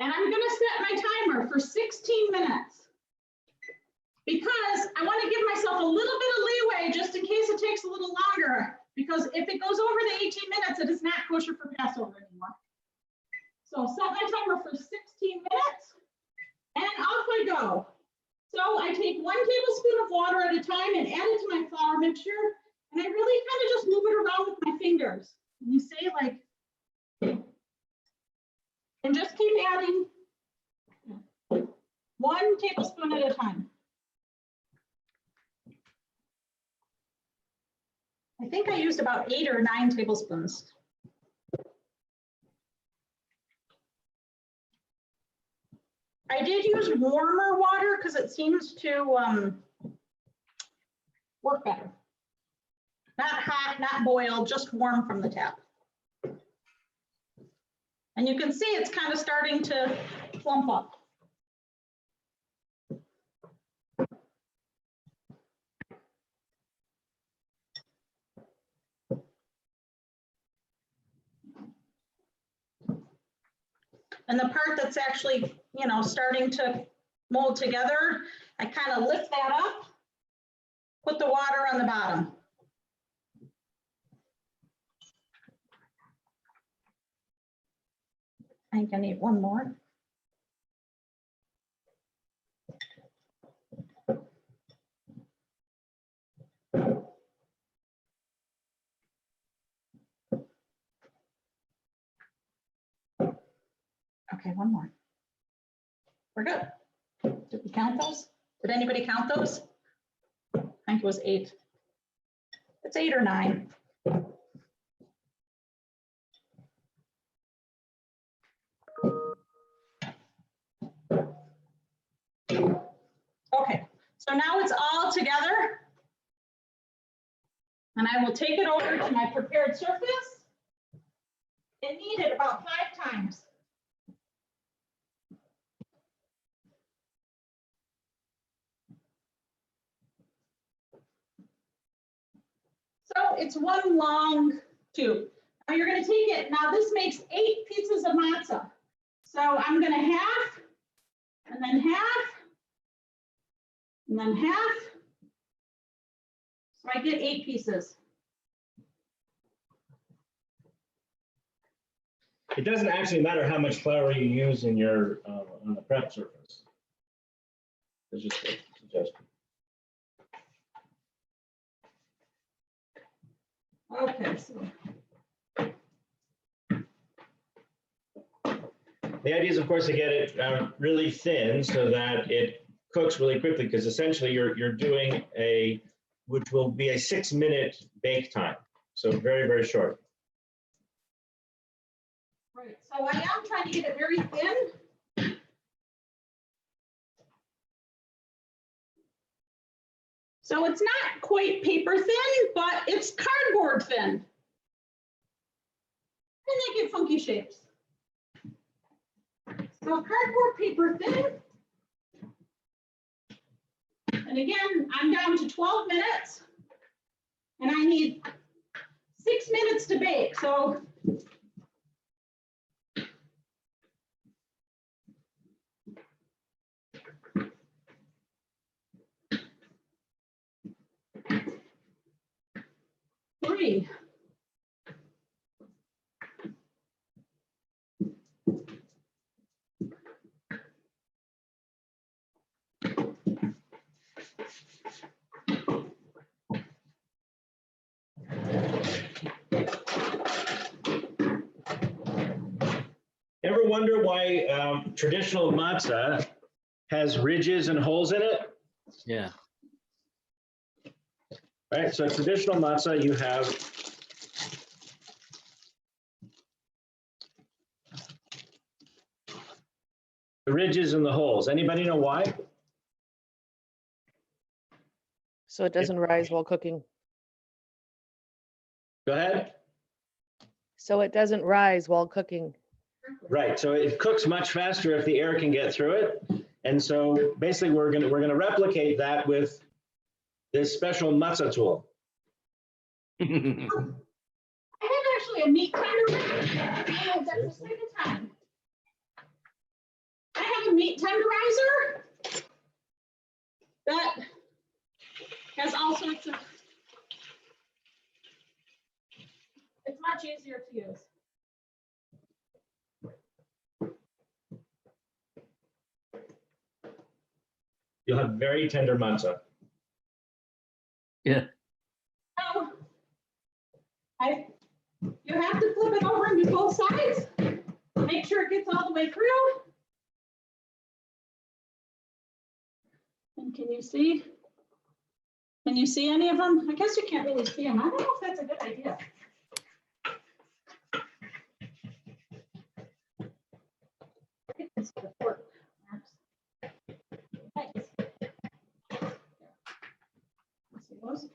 And I'm gonna set my timer for 16 minutes because I want to give myself a little bit of leeway just in case it takes a little longer, because if it goes over the 18 minutes, it is not kosher for Passover anymore. So set my timer for 16 minutes and off I go. So I take 1 tablespoon of water at a time and add it to my flour mixture. And I really kind of just move it around with my fingers. And you say like, and just keep adding 1 tablespoon at a time. I think I used about 8 or 9 tablespoons. I did use warmer water because it seems to work better. Not hot, not boiled, just warm from the tap. And you can see it's kind of starting to plump up. And the part that's actually, you know, starting to mold together, I kind of lift that up, put the water on the bottom. I think I need 1 more. Okay, 1 more. We're good. Did we count those? Did anybody count those? I think it was 8. It's 8 or 9. Okay, so now it's all together. And I will take it over to my prepared surface and knead it about 5 times. So it's 1 long tube. Now you're going to take it. Now this makes 8 pieces of matzah. So I'm going to half, and then half, and then half. So I get 8 pieces. It doesn't actually matter how much flour you use in your on the prep surface. It's just a suggestion. Okay, so The idea is, of course, to get it really thin so that it cooks really quickly, because essentially you're doing which will be a 6-minute bake time. So very, very short. right, so I am trying to get it very thin. So it's not quite paper thin, but it's cardboard thin. And they get funky shapes. So cardboard paper thin. And again, I'm down to 12 minutes. And I need 6 minutes to bake. So three. Ever wonder why traditional matzah has ridges and holes in it? Yeah. Right, so traditional matzah, you have the ridges and the holes. Anybody know why? So it doesn't rise while cooking. Go ahead. So it doesn't rise while cooking. Right, so it cooks much faster if the air can get through it. And so basically we're gonna replicate that with this special matzah tool. I have actually a meat timer. Oh, that's the second time. meat tenderizer that has all sorts of, it's much easier to use. You'll have very tender matzah. Yeah. So you have to flip it over and do both sides. Make sure it gets all the way through. And can you see? Can you see any of them? I guess you can't really see them. I don't know if that's a good idea. It's the fork. Thanks. See those?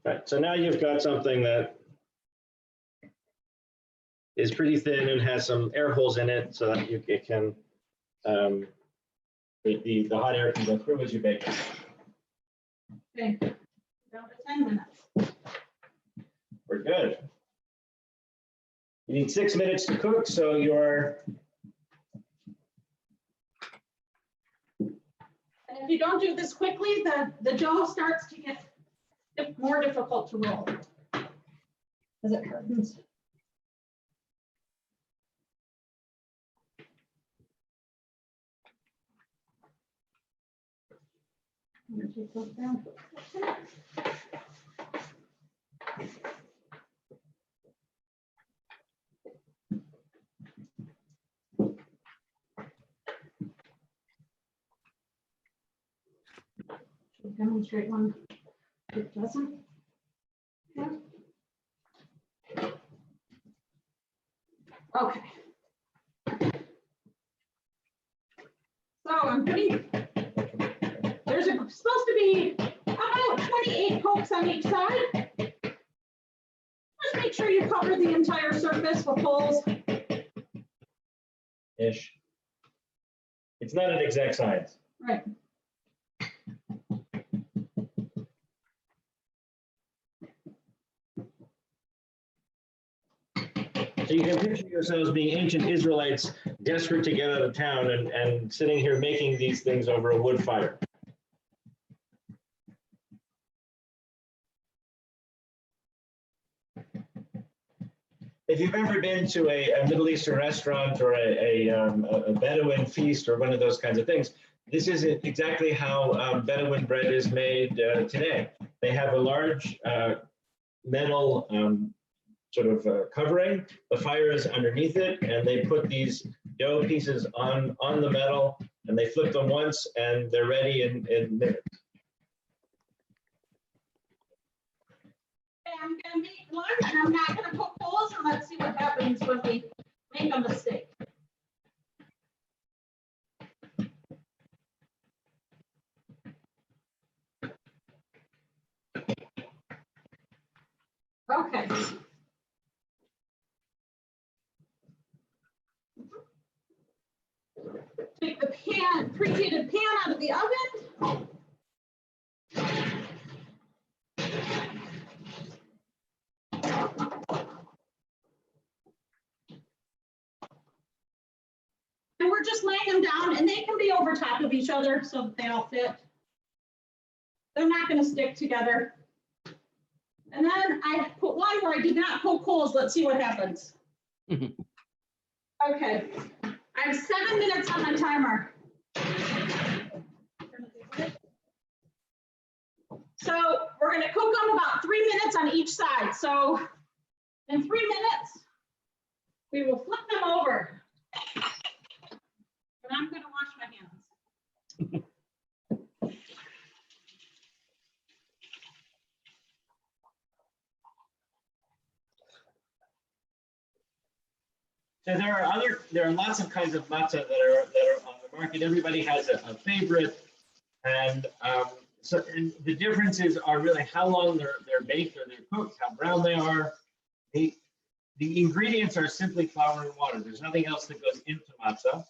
Right, so now you've got something that is pretty thin and has some air holes in it so that it can, the hot air can go through as you bake it. Okay, down to 10 minutes. We're good. You need 6 minutes to cook, so you're, And if you don't do this quickly, the dough starts to get more difficult to roll as it hardens. I'm gonna take those down. Should demonstrate one. It doesn't. Yeah. Okay. So I'm putting, there's supposed to be about 28 pokes on each side. Just make sure you cover the entire surface with holes. ish. It's not an exact science. Right. So you can picture yourselves being ancient Israelites desperate to get out of town and sitting here making these things over a wood fire. If you've ever been to a Middle Eastern restaurant or a Bedouin feast or one of those kinds of things, this is exactly how Bedouin bread is made today. They have a large metal sort of covering. The fire is underneath it, and they put these dough pieces on the metal, and they flip them once, and they're ready in minutes. I'm gonna make one, and I'm not gonna poke holes, and let's see what happens when we make a mistake. Okay. Take the pan, preheated pan out of the oven. And we're just laying them down, and they can be over top of each other so that they all fit. They're not going to stick together. And then I put one where I did not poke holes. Let's see what happens. Okay, I have 7 minutes on my timer. So we're going to cook them about 3 minutes on each side. So in 3 minutes, we will flip them over. And I'm going to wash my hands. So there are lots of kinds of matzah that are on the market. Everybody has a favorite, and and the differences are really how long they're baked or they're cooked, how brown they are. The ingredients are simply flour and water. There's nothing else that goes into matzah.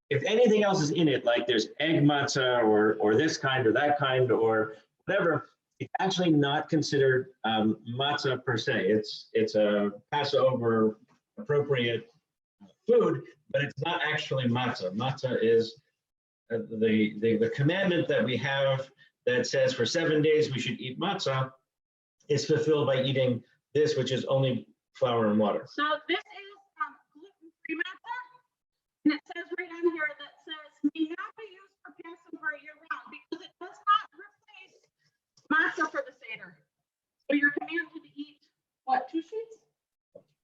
If anything else is in it, like there's egg matzah or this kind or that kind or whatever, it's actually not considered matzah per se. It's a Passover appropriate food, but it's not actually matzah. Matzah is the commandment that we have that says for 7 days we should eat matzah is fulfilled by eating this, which is only flour and water. So this is gluten-free matzah, and it says right on here that says may not be used for Passover year-round because it does not replace matzah for the Seder. So you're commanded to eat, what, 2 sheets?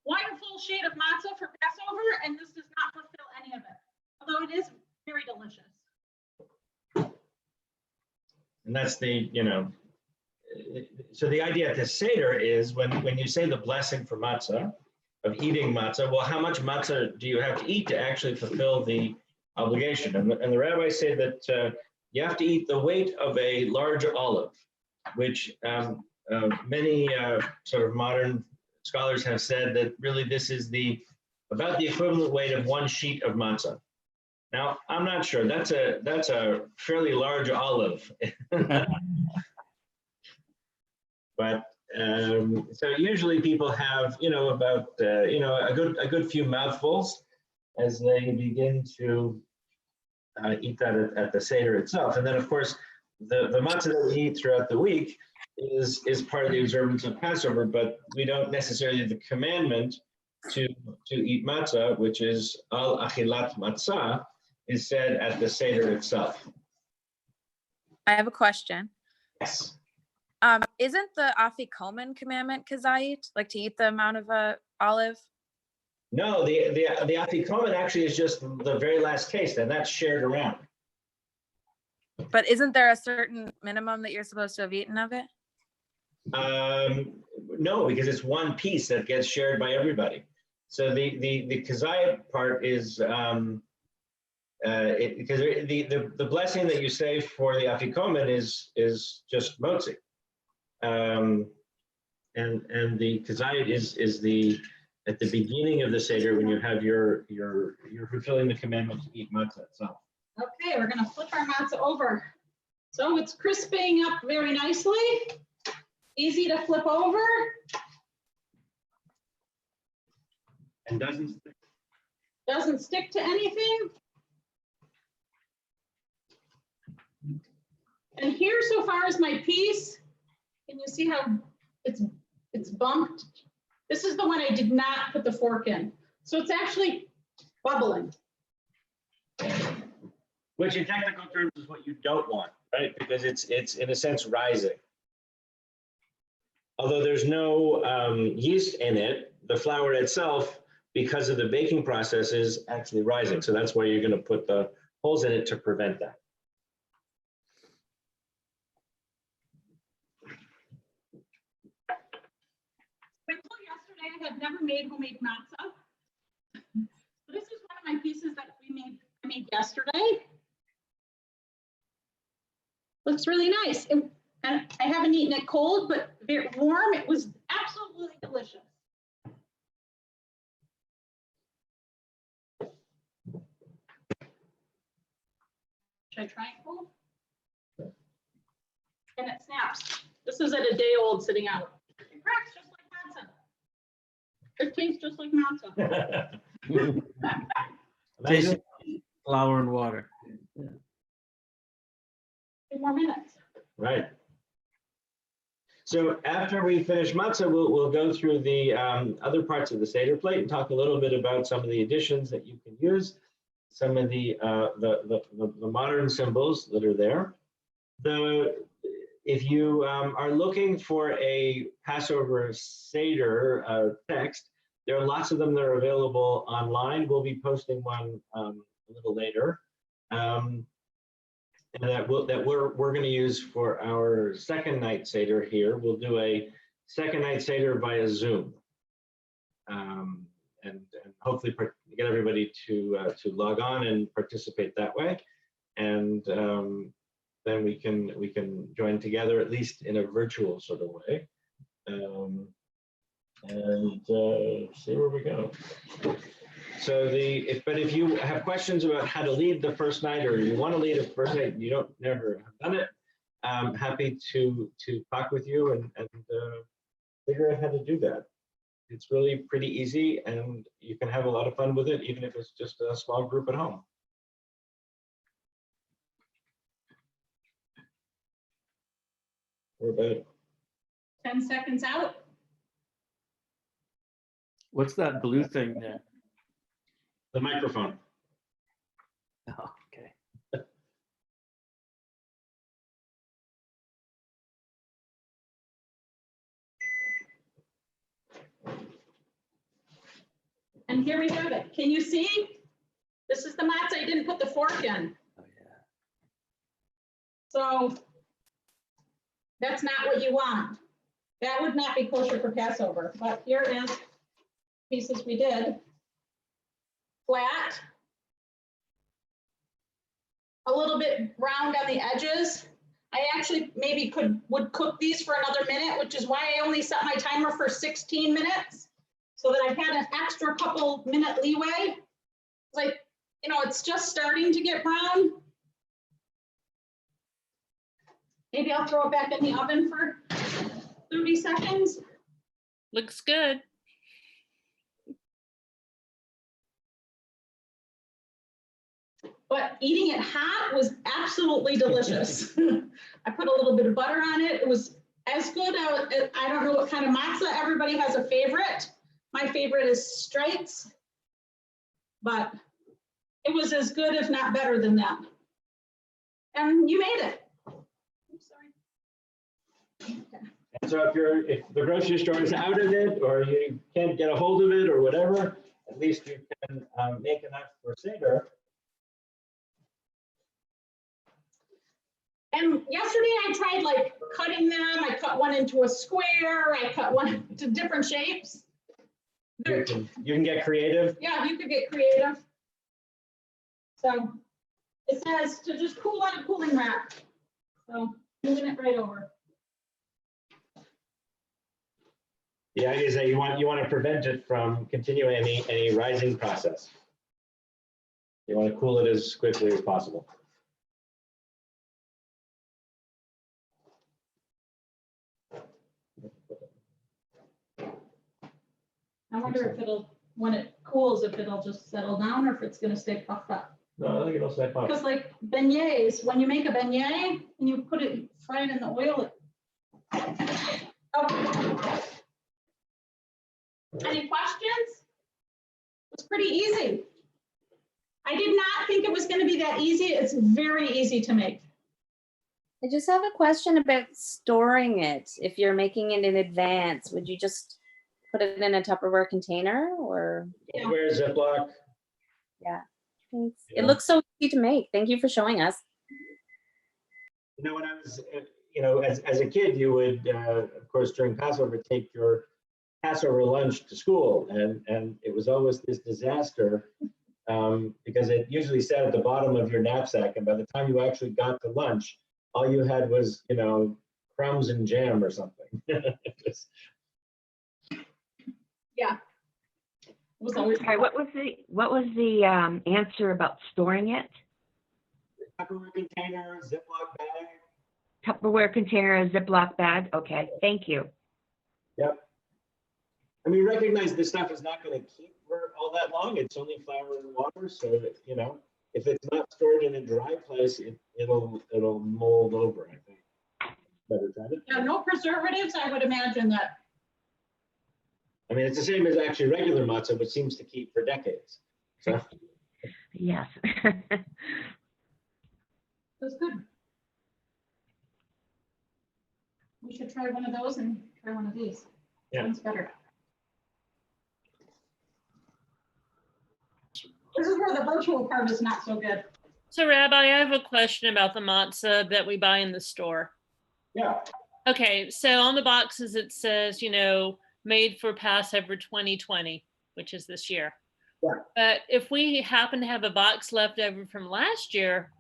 1 full sheet of matzah for Passover, and this does not fulfill any of it, although it is very delicious. And that's the, so the idea at the Seder is when you say the blessing for matzah, of eating matzah, well, how much matzah do you have to eat to actually fulfill the obligation? And the rabbis say that you have to eat the weight of a large olive, which many sort of modern scholars have said that really this is about the equivalent weight of 1 sheet of matzah. Now, I'm not sure. That's a fairly large olive. But so usually people have, about a good few mouthfuls as they begin to eat that at the Seder itself. And then, of course, the matzah that we eat throughout the week is part of the observance of Passover, but we don't necessarily have the commandment to eat matzah, which is al achilat matzah, is said at the Seder itself. I have a question. Yes. Isn't the afikomen commandment kazait, like to eat the amount of a olive? No, the afikomen actually is just the very last taste, and that's shared around. But isn't there a certain minimum that you're supposed to have eaten of it? No, because it's 1 piece that gets shared by everybody. So the kazayat part is because the blessing that you say for the afikomen is just motzi, and the kazayat is the at the beginning of the Seder when you have you're fulfilling the commandment to eat matzah itself. Okay, we're going to flip our matzah over. So it's crisping up very nicely. Easy to flip over. And doesn't stick. Doesn't stick to anything. And here so far is my piece. Can you see how it's bumped? This is the one I did not put the fork in. So it's actually bubbling. Which in technical terms is what you don't want, right? Because it's in a sense rising. Although there's no yeast in it, the flour itself, because of the baking process, is actually rising. So that's why you're going to put the holes in it to prevent that. Until yesterday, I had never made homemade matzah. So this is one of my pieces that I made yesterday. Looks really nice. And I haven't eaten it cold, but very warm. It was absolutely delicious. Should I try it cold? And it snaps. This is at a day old sitting out. It cracks just like matzah. It tastes just like matzah. Amazing. Flour and water. 2 more minutes. Right. So after we finish matzah, we'll go through the other parts of the Seder plate and talk a little bit about some of the additions that you can use, some of the modern symbols that are there. If you are looking for a Passover Seder text, there are lots of them that are available online. We'll be posting one a little later. And that we're going to use for our second night Seder here. We'll do a second night Seder via Zoom, and hopefully get everybody to log on and participate that way, and then we can join together at least in a virtual sort of way, and see where we go. So if you have questions about how to lead the first night, or you want to lead a first night, you don't never have done it, I'm happy to talk with you and figure out how to do that. it's really pretty easy, and you can have a lot of fun with it, even if it's just a small group at home. We're about 10 seconds out. What's that blue thing there? the microphone. Oh, okay. And here we have it. Can you see? This is the matzah I didn't put the fork in. Oh, yeah. So that's not what you want. That would not be kosher for Passover, but here is pieces we did. Flat. A little bit round on the edges. I actually maybe would cook these for another minute, which is why I only set my timer for 16 minutes. So that I've had an extra couple minute leeway. Like, you know, it's just starting to get brown. Maybe I'll throw it back in the oven for 30 seconds. Looks good. But eating it hot was absolutely delicious. I put a little bit of butter on it. It was as good. I don't know what kind of matzah. Everybody has a favorite. My favorite is Straits, but it was as good, if not better than that. And you made it. Oops, sorry. Okay. And so if the grocery store is out of it, or you can't get a hold of it or whatever, at least you can make enough for Seder. And yesterday I tried like cutting them. I cut one into a square. I cut one to different shapes. You can get creative. Yeah, you could get creative. So it says to just cool on a cooling rack. So moving it right over. The idea is that you want to prevent it from continuing any rising process. You want to cool it as quickly as possible. I wonder if it'll, when it cools, if it'll just settle down or if it's going to stay puffed up. No, I think it'll stay puffed. Because like beignets, when you make a beignet and you put it, fry it in the oil. Oh. Any questions? It's pretty easy. I did not think it was going to be that easy. It's very easy to make. I just have a question about storing it. If you're making it in advance, would you just put it in a Tupperware container or? Where Ziploc? Yeah, thanks. Yeah. It looks so easy to make. Thank you for showing us. You know, when I was, as a kid, you would, of course, during Passover, take your Passover lunch to school, and it was always this disaster because it usually sat at the bottom of your knapsack, and by the time you actually got to lunch, all you had was, crumbs and jam or something. Yeah. It was always Sorry, what was the answer about storing it? Tupperware container, Ziploc bag. Tupperware container, Ziploc bag. Okay, thank you. Yep. I mean, recognize this stuff is not going to keep for all that long. It's only flour and water, so that, if it's not stored in a dry place, it'll mold over. I think. Better try it. Yeah, no preservatives. I would imagine that. I mean, it's the same as actually regular matzah, which seems to keep for decades. So Yes. That's good. We should try one of those and try one of these. Yeah. One's better. This is where the virtual part is not so good. So Rabbi, I have a question about the matzah that we buy in the store. yeah, Okay, so on the boxes it says, made for Passover 2020, which is this year. Yeah. But if we happen to have a box left over from last year,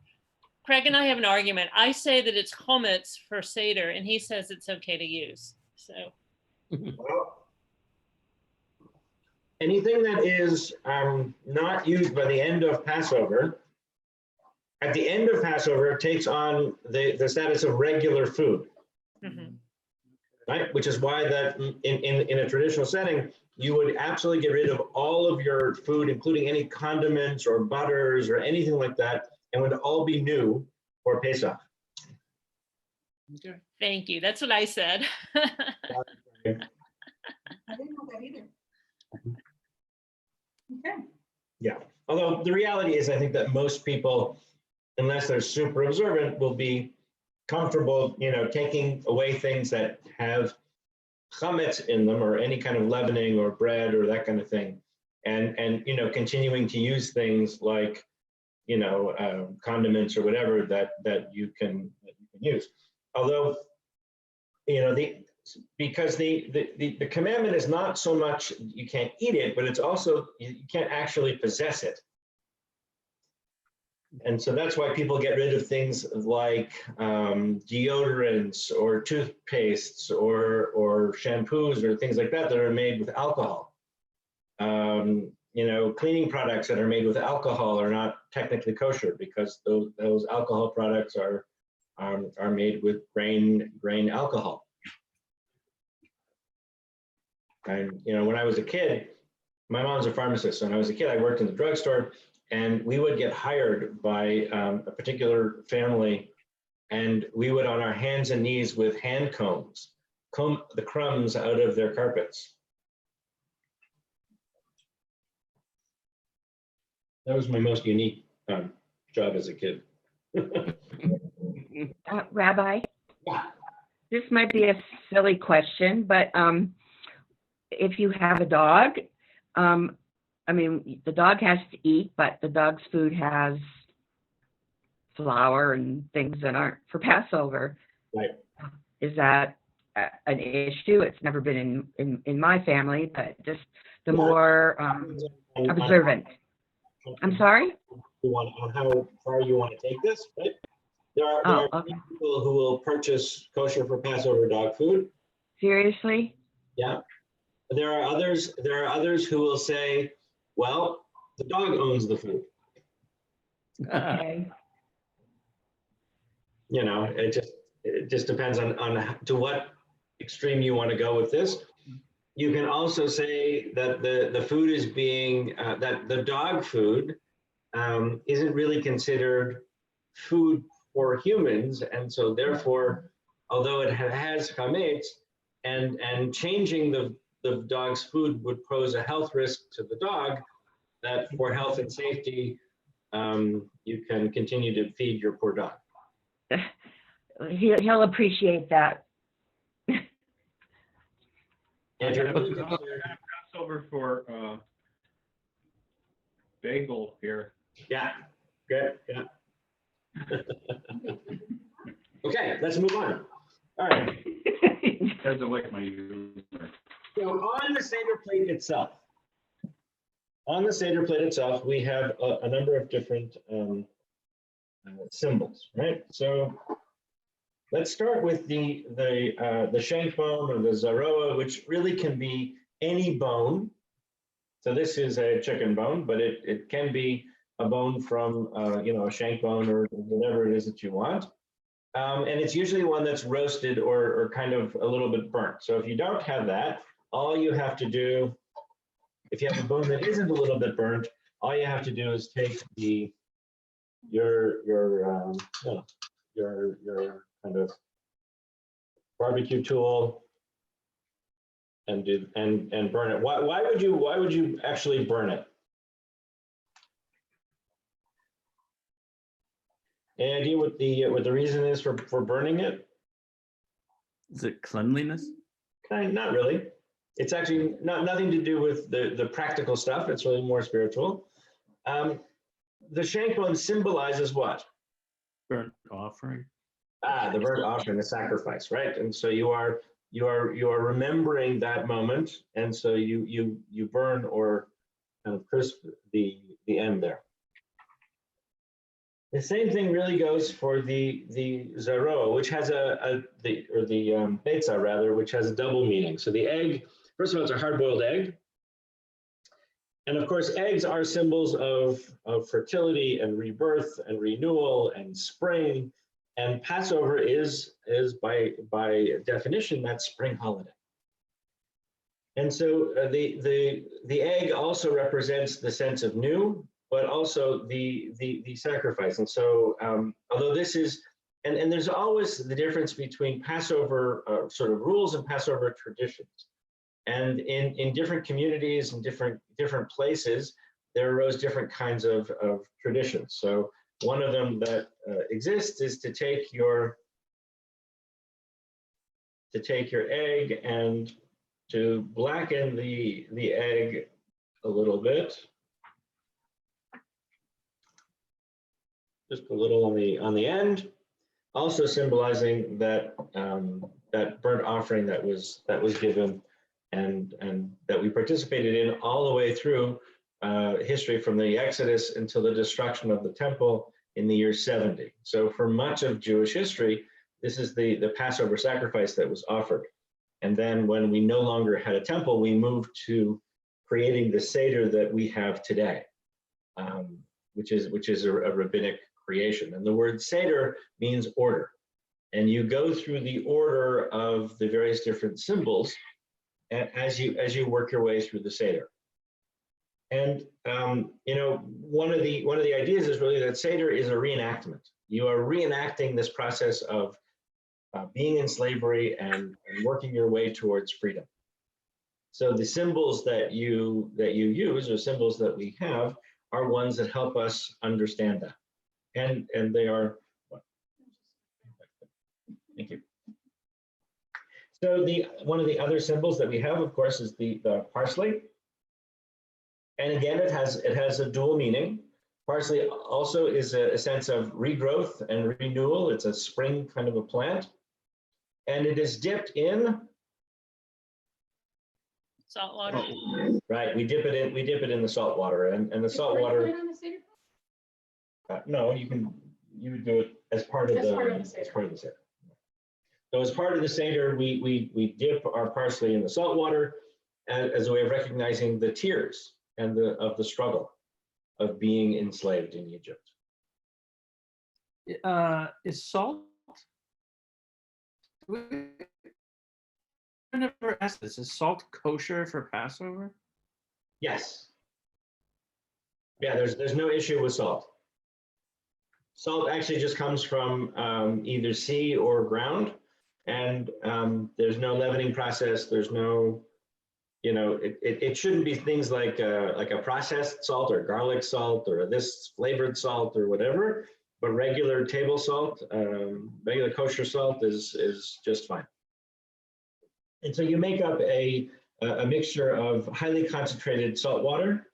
Craig and I have an argument. I say that it's chometz for Seder, and he says it's okay to use. So well, anything that is not used by the end of Passover, at the end of Passover, it takes on the status of regular food. mhm. Right, which is why that in a traditional setting, you would absolutely get rid of all of your food, including any condiments or butters or anything like that, and would all be new for Pesach. Thank you. That's what I said. I didn't know that either. Okay. Yeah, although the reality is, I think that most people, unless they're super observant, will be comfortable, taking away things that have chametz in them or any kind of leavening or bread or that kind of thing, and continuing to use things like condiments or whatever that you can use. Although because the commandment is not so much you can't eat it, but it's also you can't actually possess it. And so that's why people get rid of things like deodorants or toothpastes or shampoos or things like that are made with alcohol. Cleaning products that are made with alcohol are not technically kosher because those alcohol products are made with grain alcohol. And when I was a kid, my mom's a pharmacist. So when I was a kid, I worked in the drugstore, and we would get hired by a particular family, and we would, on our hands and knees with hand combs, comb the crumbs out of their carpets. That was my most unique job as a kid. Rabbi, Yeah. this might be a silly question, but if you have a dog, the dog has to eat, but the dog's food has flour and things that aren't for Passover. Right. Is that an issue? It's never been in my family, but just the more observant. I'm sorry? On how far you want to take this, right? There are Okay. people who will purchase kosher for Passover dog food. Seriously? Yeah. There are others who will say, well, the dog owns the food. Okay. It just depends on to what extreme you want to go with this. You can also say that the food is being, that the dog food isn't really considered food for humans. And so therefore, although it has chametz, and changing the dog's food would pose a health risk to the dog, that for health and safety, you can continue to feed your poor dog. He'll appreciate that. And if you're really Passover for bagel here. yeah, good, yeah. Okay, let's move on. All right. Doesn't like my humor. So on the Seder plate itself, we have a number of different symbols, right? So let's start with the shank bone or the zaroa, which really can be any bone. So this is a chicken bone, but it can be a bone from a shank bone or whatever it is that you want. And it's usually one that's roasted or kind of a little bit burnt. So if you don't have that, all you have to do, if you have a bone that isn't a little bit burnt, all you have to do is take your kind of barbecue tool and burn it. Why would you actually burn it? Any idea what the reason is for burning it? Is it cleanliness? Not really. It's actually nothing to do with the practical stuff. It's really more spiritual. The shank bone symbolizes what? Burnt offering. The burnt offering, the sacrifice, right? And so you are remembering that moment, and so you burn or kind of crisp the end there. The same thing really goes for the zaro, which has the betza rather, which has a double meaning. So the egg, first of all, it's a hard-boiled egg. And of course, eggs are symbols of fertility and rebirth and renewal and spring. And Passover is by definition that spring holiday. And so the egg also represents the sense of new, but also the sacrifice. And so although this is, and there's always the difference between Passover sort of rules and Passover traditions. And in different communities and different places, there arose different kinds of traditions. So one of them that exists is to take your egg and to blacken the egg a little bit, just a little on the end, also symbolizing that that burnt offering that was given and that we participated in all the way through history from the Exodus until the destruction of the temple in the year 70. So for much of Jewish history, this is the Passover sacrifice that was offered. And then when we no longer had a temple, we moved to creating the Seder that we have today, which is a rabbinic creation. And the word Seder means order. And you go through the order of the various different symbols as you work your way through the Seder. And you know, one of the ideas is really that Seder is a reenactment. You are reenacting this process of being in slavery and working your way towards freedom. So the symbols that you use, or symbols that we have, are ones that help us understand that. And they are, thank you. So one of the other symbols that we have, of course, is the parsley. And again, it has a dual meaning. Parsley also is a sense of regrowth and renewal. It's a spring kind of a plant. And it is dipped in Salt water. right. We dip it in the salt water, and the salt water. No, you would do it as part of the Seder. So as part of the Seder, we dip our parsley in the salt water as a way of recognizing the tears and of the struggle of being enslaved in Egypt. Is salt? I never asked this. Is salt kosher for Passover? Yes. Yeah, there's no issue with salt. Salt actually just comes from either sea or ground, and there's no leavening process. There's no, you know, it shouldn't be things like a processed salt or garlic salt or this flavored salt or whatever. But regular table salt, regular kosher salt is just fine. And so you make up a mixture of highly concentrated salt water,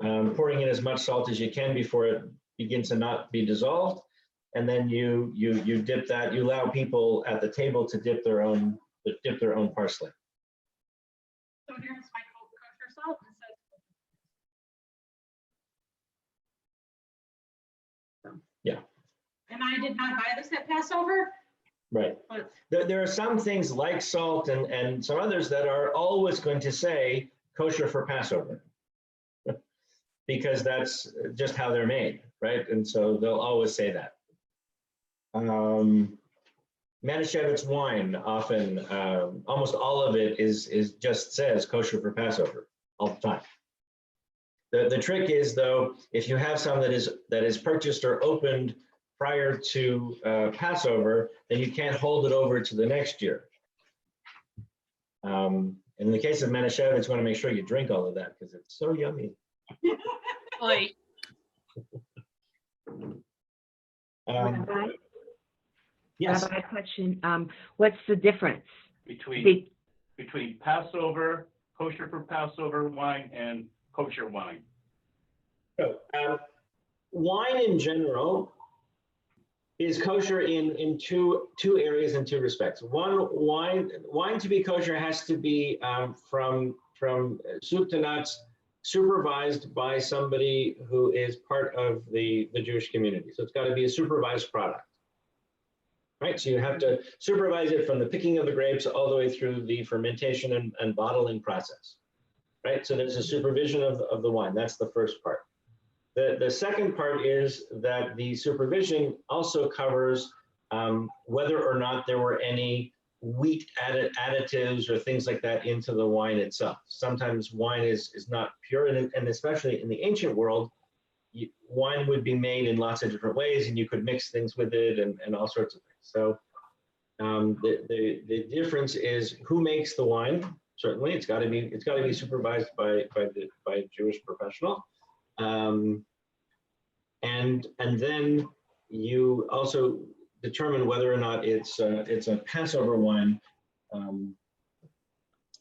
pouring in as much salt as you can before it begins to not be dissolved. And then you dip that, you allow people at the table to dip their own parsley. So here's my kosher salt. Yeah. And I did not buy this at Passover. Right. But There are some things like salt and some others that are always going to say kosher for Passover because that's just how they're made, right? And so they'll always say that. Manischewitz wine often, almost all of it is just says kosher for Passover all the time. The trick is though, if you have some that is purchased or opened prior to Passover, then you can't hold it over to the next year. In the case of Manischewitz, you want to make sure you drink all of that because it's so yummy. Oy. Rabbi, Yes. Rabbi, question. What's the difference? Between Passover, kosher for Passover wine, and kosher wine. So, wine in general is kosher in two areas in two respects. One, wine to be kosher has to be from soup to nuts, supervised by somebody who is part of the Jewish community. So it's got to be a supervised product, right? So you have to supervise it from the picking of the grapes all the way through the fermentation and bottling process, right? So there's a supervision of the wine. That's the first part. The second part is that the supervision also covers whether or not there were any wheat additives or things like that into the wine itself. Sometimes wine is not pure, and especially in the ancient world, wine would be made in lots of different ways, and you could mix things with it and all sorts of things. So the difference is who makes the wine. Certainly, it's got to be supervised by a Jewish professional, and then you also determine whether or not it's a Passover wine.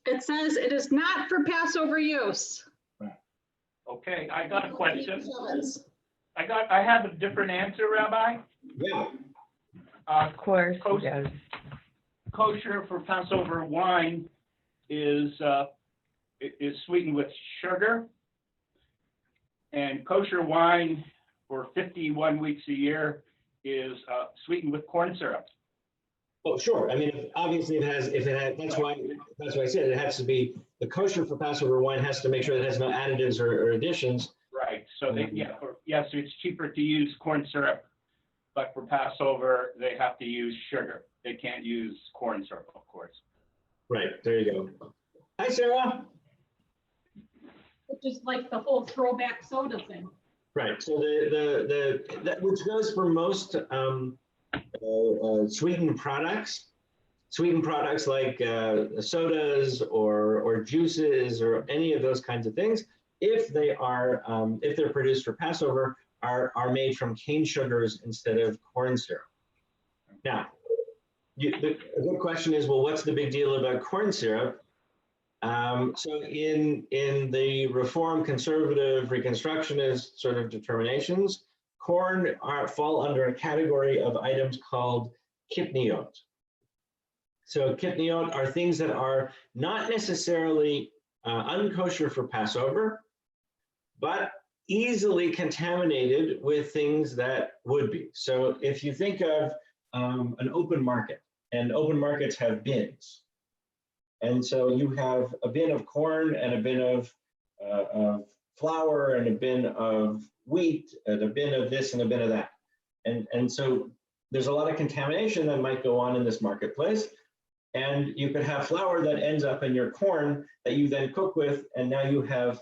It says it is not for Passover use. Okay, I got a question. I have a different answer, Rabbi. Yeah. Of course, Kosher- it does. Kosher for Passover wine is sweetened with sugar, and kosher wine for 51 weeks a year is sweetened with corn syrup. Oh, sure. I mean, obviously if it has, that's why I said it has to be, the kosher for Passover wine has to make sure that it has no additives or additions. Right. So so it's cheaper to use corn syrup, but for Passover they have to use sugar. They can't use corn syrup, of course. Right. There you go. Hi, Sarah. Which is like the whole throwback soda thing. Right. So that which goes for most sweetened products like sodas or juices or any of those kinds of things, if they're produced for Passover, are made from cane sugars instead of corn syrup. Now, a good question is, well, what's the big deal about corn syrup? So in the Reform, Conservative, Reconstructionist sort of determinations, corn fall under a category of items called kitniot. So kitniot are things that are not necessarily unkosher for Passover, but easily contaminated with things that would be. So if you think of an open market, and open markets have bins. And so you have a bin of corn and a bin of flour and a bin of wheat and a bin of this and a bin of that. And so there's a lot of contamination that might go on in this marketplace. And you could have flour that ends up in your corn that you then cook with, and now you have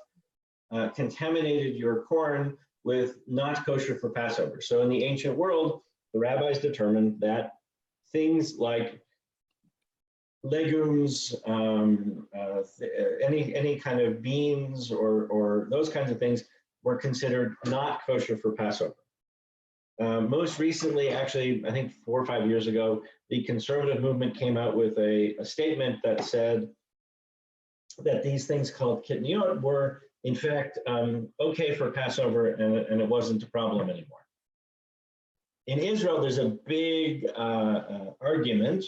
contaminated your corn with not kosher for Passover. So in the ancient world, the rabbis determined that things like legumes, any kind of beans or those kinds of things were considered not kosher for Passover. Most recently, actually, I think 4 or 5 years ago, the conservative movement came out with a statement that said that these things called kitniot were, in fact, okay for Passover, and it wasn't a problem anymore. In Israel, there's a big argument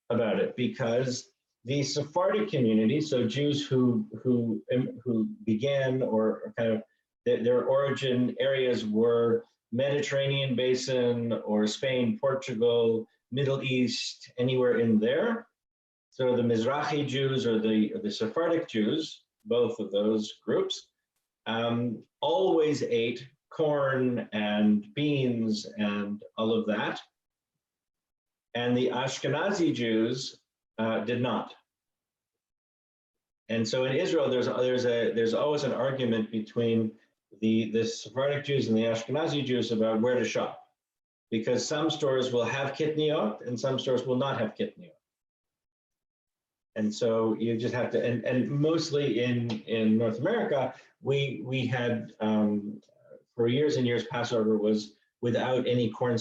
about it because the Sephardic community, so Jews who began or kind of their origin areas were Mediterranean basin or Spain, Portugal, Middle East, anywhere in there. So the Mizrahi Jews or the Sephardic Jews, both of those groups, always ate corn and beans and all of that. And the Ashkenazi Jews did not. And so in Israel, there's always an argument between the Sephardic Jews and the Ashkenazi Jews about where to shop, because some stores will have kitniot and some stores will not have kitniot. And so you just have to, and mostly in North America, we had for years and years, Passover was without any corn